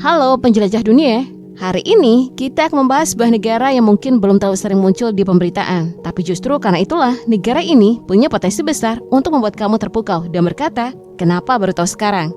Halo penjelajah dunia. Hari ini kita akan membahas sebuah negara yang mungkin belum terlalu sering muncul di pemberitaan. Tapi justru karena itulah negara ini punya potensi besar untuk membuat kamu terpukau dan berkata, kenapa baru tahu sekarang?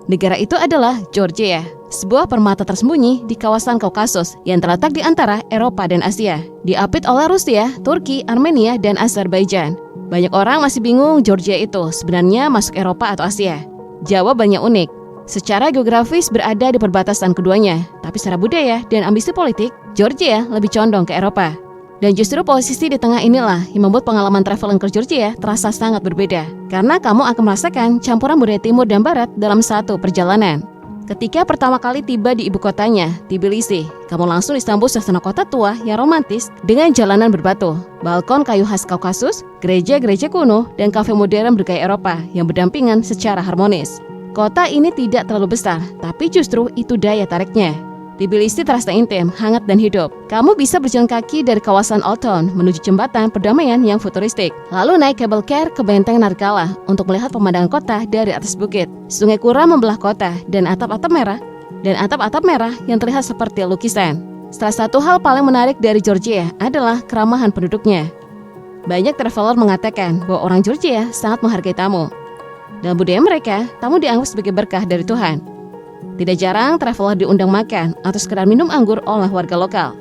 Negara itu adalah Georgia, sebuah permata tersembunyi di kawasan Kaukasus yang terletak di antara Eropa dan Asia. Diapit oleh Rusia, Turki, Armenia, dan Azerbaijan. Banyak orang masih bingung Georgia itu sebenarnya masuk Eropa atau Asia. Jawabannya unik. Secara geografis berada di perbatasan keduanya, tapi secara budaya dan ambisi politik, Georgia lebih condong ke Eropa. Dan justru posisi di tengah inilah yang membuat pengalaman traveling ke Georgia terasa sangat berbeda, karena kamu akan merasakan campuran budaya timur dan barat dalam satu perjalanan. Ketika pertama kali tiba di ibu kotanya, Tbilisi, kamu langsung disambut suasana kota tua yang romantis dengan jalanan berbatu, balkon kayu khas Kaukasus, gereja-gereja kuno, dan kafe modern bergaya Eropa yang berdampingan secara harmonis. Kota ini tidak terlalu besar, tapi justru itu daya tariknya. Tbilisi terasa intim, hangat, dan hidup. Kamu bisa berjalan kaki dari kawasan Old Town menuju jembatan perdamaian yang futuristik, lalu naik kabel car ke benteng Nargala untuk melihat pemandangan kota dari atas bukit. Sungai Kura membelah kota dan atap-atap merah yang terlihat seperti lukisan. Salah satu hal paling menarik dari Georgia adalah keramahan penduduknya. Banyak traveler mengatakan bahwa orang Georgia sangat menghargai tamu. Dalam budaya mereka, tamu dianggap sebagai berkah dari Tuhan. Tidak jarang traveler diundang makan atau sekedar minum anggur oleh warga lokal.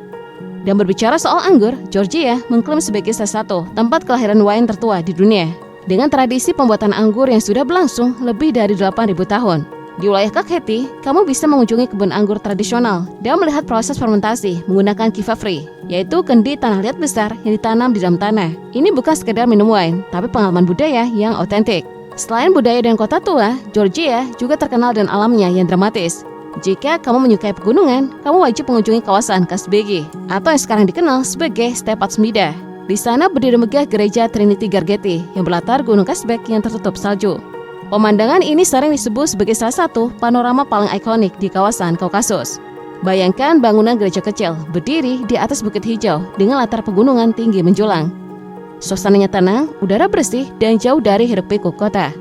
Dan berbicara soal anggur, Georgia mengklaim sebagai salah satu tempat kelahiran wine tertua di dunia. Dengan tradisi pembuatan anggur yang sudah berlangsung lebih dari 8.000 tahun. Di wilayah Kakheti, kamu bisa mengunjungi kebun anggur tradisional dan melihat proses fermentasi menggunakan kifafri, yaitu kendi tanah liat besar yang ditanam di dalam tanah. Ini bukan sekedar minum wine, tapi pengalaman budaya yang otentik. Selain budaya dan kota tua, Georgia juga terkenal dengan alamnya yang dramatis. Jika kamu menyukai pegunungan, kamu wajib mengunjungi kawasan Kazbegi, atau yang sekarang dikenal sebagai Stepat Smida. Di sana berdiri megah gereja Trinity Gargeti yang berlatar gunung Kazbek yang tertutup salju. Pemandangan ini sering disebut sebagai salah satu panorama paling ikonik di kawasan Kaukasus. Bayangkan bangunan gereja kecil berdiri di atas bukit hijau dengan latar pegunungan tinggi menjulang. Suasananya tenang, udara bersih, dan jauh dari hiruk-pikuk kota.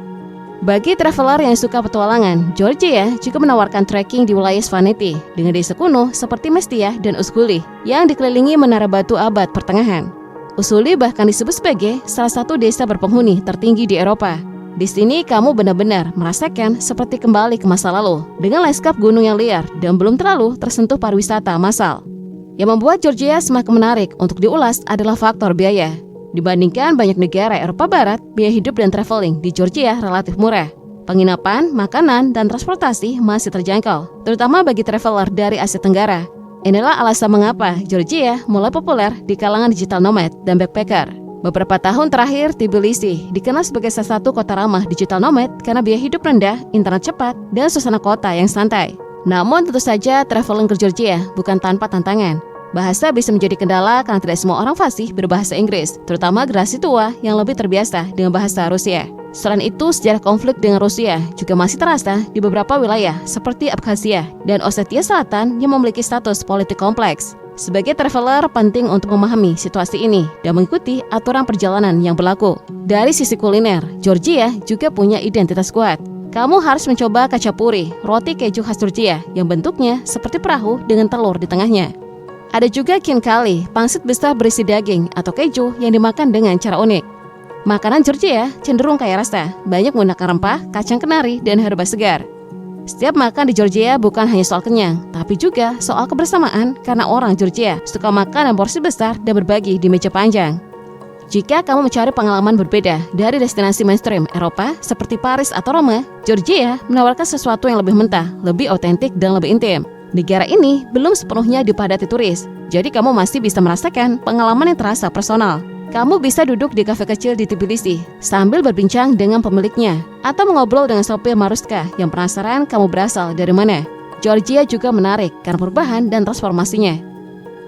Bagi traveler yang suka petualangan, Georgia juga menawarkan trekking di wilayah Svaneti dengan desa kuno seperti Mestia dan Usguli yang dikelilingi menara batu abad pertengahan. Usguli bahkan disebut sebagai salah satu desa berpenghuni tertinggi di Eropa. Di sini kamu benar-benar merasakan seperti kembali ke masa lalu dengan lanskap gunung yang liar dan belum terlalu tersentuh pariwisata massal. Yang membuat Georgia semakin menarik untuk diulas adalah faktor biaya. Dibandingkan banyak negara Eropa Barat, biaya hidup dan traveling di Georgia relatif murah. Penginapan, makanan, dan transportasi masih terjangkau, terutama bagi traveler dari Asia Tenggara. Inilah alasan mengapa Georgia mulai populer di kalangan digital nomad dan backpacker. Beberapa tahun terakhir, Tbilisi dikenal sebagai salah satu kota ramah digital nomad karena biaya hidup rendah, internet cepat, dan suasana kota yang santai. Namun tentu saja traveling ke Georgia bukan tanpa tantangan. Bahasa bisa menjadi kendala karena tidak semua orang fasih berbahasa Inggris, terutama generasi tua yang lebih terbiasa dengan bahasa Rusia. Selain itu, sejarah konflik dengan Rusia juga masih terasa di beberapa wilayah seperti Abkhazia dan Ossetia Selatan yang memiliki status politik kompleks. Sebagai traveler, penting untuk memahami situasi ini dan mengikuti aturan perjalanan yang berlaku. Dari sisi kuliner, Georgia juga punya identitas kuat. Kamu harus mencoba kachapuri, roti keju khas Georgia yang bentuknya seperti perahu dengan telur di tengahnya. Ada juga khinkali, pangsit besar berisi daging atau keju yang dimakan dengan cara unik. Makanan Georgia cenderung kaya rasa, banyak menggunakan rempah, kacang kenari, dan herba segar. Setiap makan di Georgia bukan hanya soal kenyang, tapi juga soal kebersamaan karena orang Georgia suka makan yang porsi besar dan berbagi di meja panjang. Jika kamu mencari pengalaman berbeda dari destinasi mainstream Eropa seperti Paris atau Roma, Georgia menawarkan sesuatu yang lebih mentah, lebih otentik, dan lebih intim. Negara ini belum sepenuhnya dipadati turis, jadi kamu masih bisa merasakan pengalaman yang terasa personal. Kamu bisa duduk di kafe kecil di Tbilisi sambil berbincang dengan pemiliknya atau mengobrol dengan sopir Maruska yang penasaran kamu berasal dari mana. Georgia juga menarik karena perubahan dan transformasinya.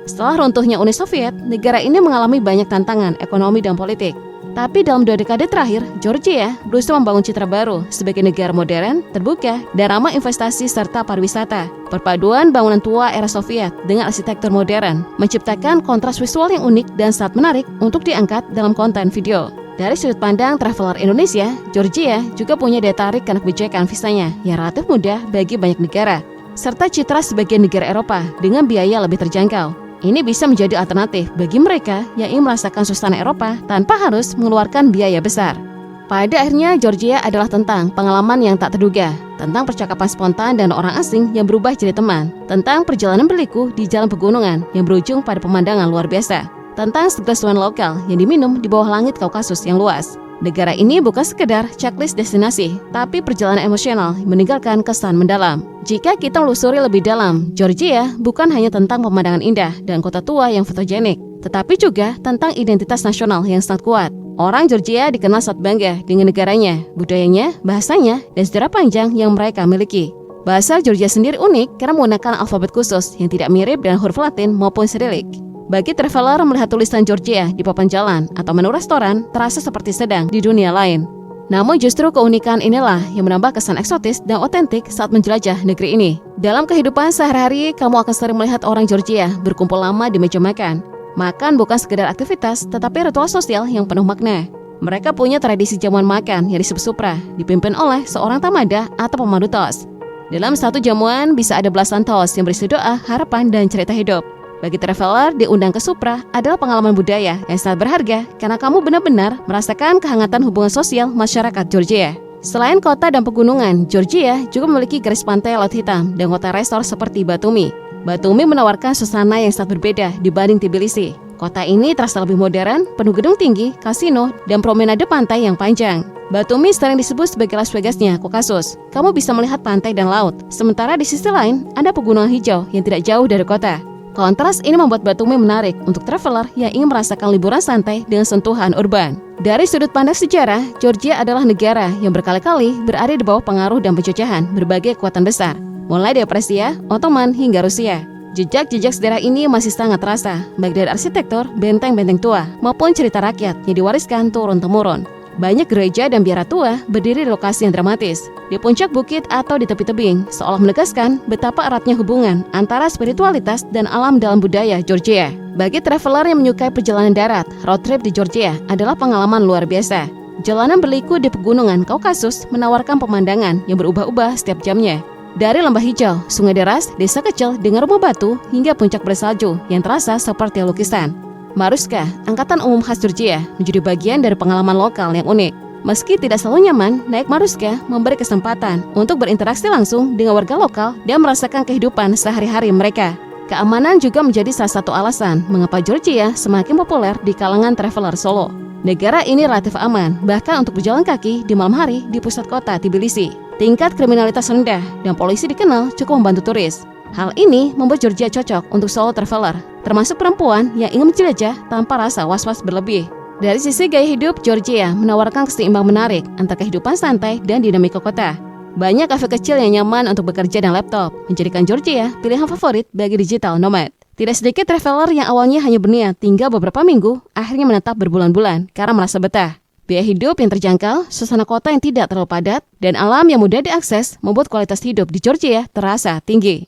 Setelah runtuhnya Uni Soviet, negara ini mengalami banyak tantangan ekonomi dan politik. Tapi dalam 2 dekade terakhir, Georgia berusaha membangun citra baru sebagai negara modern, terbuka, dan ramah investasi serta pariwisata. Perpaduan bangunan tua era Soviet dengan arsitektur modern menciptakan kontras visual yang unik dan sangat menarik untuk diangkat dalam konten video. Dari sudut pandang traveler Indonesia, Georgia juga punya daya tarik karena kebijakan visanya yang relatif mudah bagi banyak negara. serta citra sebagai negara Eropa dengan biaya lebih terjangkau. Ini bisa menjadi alternatif bagi mereka yang ingin merasakan suasana Eropa tanpa harus mengeluarkan biaya besar. Pada akhirnya, Georgia adalah tentang pengalaman yang tak terduga, tentang percakapan spontan dan orang asing yang berubah jadi teman, tentang perjalanan berliku di jalan pegunungan yang berujung pada pemandangan luar biasa, tentang segelas wine lokal yang diminum di bawah langit Kaukasus yang luas. Negara ini bukan sekedar checklist destinasi, tapi perjalanan emosional yang meninggalkan kesan mendalam. Jika kita melusuri lebih dalam, Georgia bukan hanya tentang pemandangan indah dan kota tua yang fotogenik, tetapi juga tentang identitas nasional yang sangat kuat. Orang Georgia dikenal sangat bangga dengan negaranya, budayanya, bahasanya, dan sejarah panjang yang mereka miliki. Bahasa Georgia sendiri unik karena menggunakan alfabet khusus yang tidak mirip dengan huruf Latin maupun Cyrillic. Bagi traveler, melihat tulisan Georgia di papan jalan atau menu restoran terasa seperti sedang di dunia lain. Namun justru keunikan inilah yang menambah kesan eksotis dan otentik saat menjelajah negeri ini. Dalam kehidupan sehari-hari, kamu akan sering melihat orang Georgia berkumpul lama di meja makan. Makan bukan sekedar aktivitas, tetapi ritual sosial yang penuh makna. Mereka punya tradisi jamuan makan yang disebut supra, dipimpin oleh seorang tamada atau pemandu tos. Dalam satu jamuan bisa ada belasan tos yang berisi doa, harapan, dan cerita hidup. Bagi traveler, diundang ke supra adalah pengalaman budaya yang sangat berharga karena kamu benar-benar merasakan kehangatan hubungan sosial masyarakat Georgia. Selain kota dan pegunungan, Georgia juga memiliki garis pantai laut hitam dan kota resor seperti Batumi. Batumi menawarkan suasana yang sangat berbeda dibanding Tbilisi. Kota ini terasa lebih modern, penuh gedung tinggi, kasino, dan promenade pantai yang panjang. Batumi sering disebut sebagai Las Vegasnya Kaukasus. Kamu bisa melihat pantai dan laut, sementara di sisi lain ada pegunungan hijau yang tidak jauh dari kota. Kontras ini membuat Batumi menarik untuk traveler yang ingin merasakan liburan santai dengan sentuhan urban. Dari sudut pandang sejarah, Georgia adalah negara yang berkali-kali berada di bawah pengaruh dan penjajahan berbagai kekuatan besar, mulai dari Persia, Ottoman, hingga Rusia. Jejak-jejak sejarah ini masih sangat terasa, baik dari arsitektur, benteng-benteng tua, maupun cerita rakyat yang diwariskan turun-temurun. Banyak gereja dan biara tua berdiri di lokasi yang dramatis, di puncak bukit atau di tepi tebing, seolah menegaskan betapa eratnya hubungan antara spiritualitas dan alam dalam budaya Georgia. Bagi traveler yang menyukai perjalanan darat, road trip di Georgia adalah pengalaman luar biasa. Jalanan berliku di pegunungan Kaukasus menawarkan pemandangan yang berubah-ubah setiap jamnya. Dari lembah hijau, sungai deras, desa kecil dengan rumah batu, hingga puncak bersalju yang terasa seperti lukisan. Maruska, angkatan umum khas Georgia, menjadi bagian dari pengalaman lokal yang unik. Meski tidak selalu nyaman, naik Maruska memberi kesempatan untuk berinteraksi langsung dengan warga lokal dan merasakan kehidupan sehari-hari mereka. Keamanan juga menjadi salah satu alasan mengapa Georgia semakin populer di kalangan traveler solo. Negara ini relatif aman, bahkan untuk berjalan kaki di malam hari di pusat kota Tbilisi. Tingkat kriminalitas rendah dan polisi dikenal cukup membantu turis. Hal ini membuat Georgia cocok untuk solo traveler, termasuk perempuan yang ingin menjelajah tanpa rasa was-was berlebih. Dari sisi gaya hidup, Georgia menawarkan keseimbangan menarik antara kehidupan santai dan dinamika kota. Banyak kafe kecil yang nyaman untuk bekerja dan laptop, menjadikan Georgia pilihan favorit bagi digital nomad. Tidak sedikit traveler yang awalnya hanya berniat tinggal beberapa minggu, akhirnya menetap berbulan-bulan karena merasa betah. Biaya hidup yang terjangkau, suasana kota yang tidak terlalu padat, dan alam yang mudah diakses membuat kualitas hidup di Georgia terasa tinggi.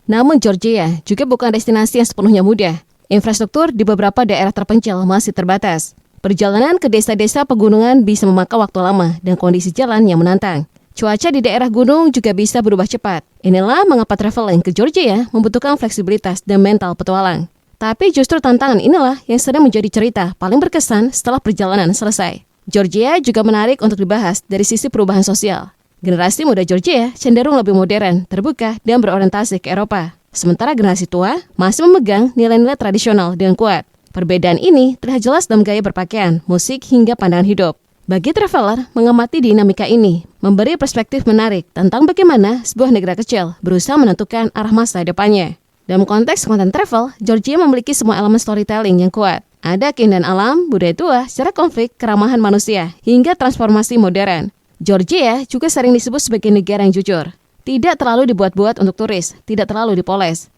Namun Georgia juga bukan destinasi yang sepenuhnya mudah. Infrastruktur di beberapa daerah terpencil masih terbatas. Perjalanan ke desa-desa pegunungan bisa memakan waktu lama dan kondisi jalan yang menantang. Cuaca di daerah gunung juga bisa berubah cepat. Inilah mengapa traveling ke Georgia membutuhkan fleksibilitas dan mental petualang. Tapi justru tantangan inilah yang sering menjadi cerita paling berkesan setelah perjalanan selesai. Georgia juga menarik untuk dibahas dari sisi perubahan sosial. Generasi muda Georgia cenderung lebih modern, terbuka, dan berorientasi ke Eropa. Sementara generasi tua masih memegang nilai-nilai tradisional dengan kuat. Perbedaan ini terlihat jelas dalam gaya berpakaian, musik, hingga pandangan hidup. Bagi traveler, mengamati dinamika ini memberi perspektif menarik tentang bagaimana sebuah negara kecil berusaha menentukan arah masa depannya. Dalam konteks konten travel, Georgia memiliki semua elemen storytelling yang kuat. Ada keindahan alam, budaya tua, secara konflik, keramahan manusia, hingga transformasi modern. Georgia juga sering disebut sebagai negara yang jujur. Tidak terlalu dibuat-buat untuk turis, tidak terlalu dipoles.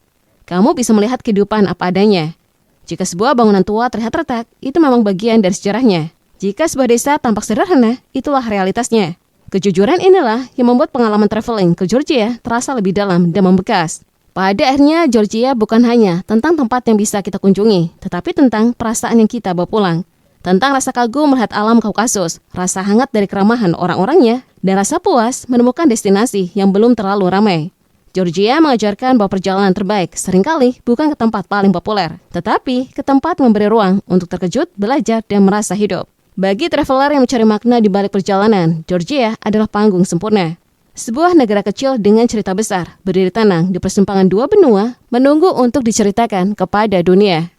Kamu bisa melihat kehidupan apa adanya. Jika sebuah bangunan tua terlihat retak, itu memang bagian dari sejarahnya. Jika sebuah desa tampak sederhana, itulah realitasnya. Kejujuran inilah yang membuat pengalaman traveling ke Georgia terasa lebih dalam dan membekas. Pada akhirnya, Georgia bukan hanya tentang tempat yang bisa kita kunjungi, tetapi tentang perasaan yang kita bawa pulang. Tentang rasa kagum melihat alam Kaukasus, rasa hangat dari keramahan orang-orangnya, dan rasa puas menemukan destinasi yang belum terlalu ramai. Georgia mengajarkan bahwa perjalanan terbaik seringkali bukan ke tempat paling populer, tetapi ke tempat memberi ruang untuk terkejut, belajar, dan merasa hidup. Bagi traveler yang mencari makna di balik perjalanan, Georgia adalah panggung sempurna. Sebuah negara kecil dengan cerita besar, berdiri tenang di persimpangan dua benua, menunggu untuk diceritakan kepada dunia.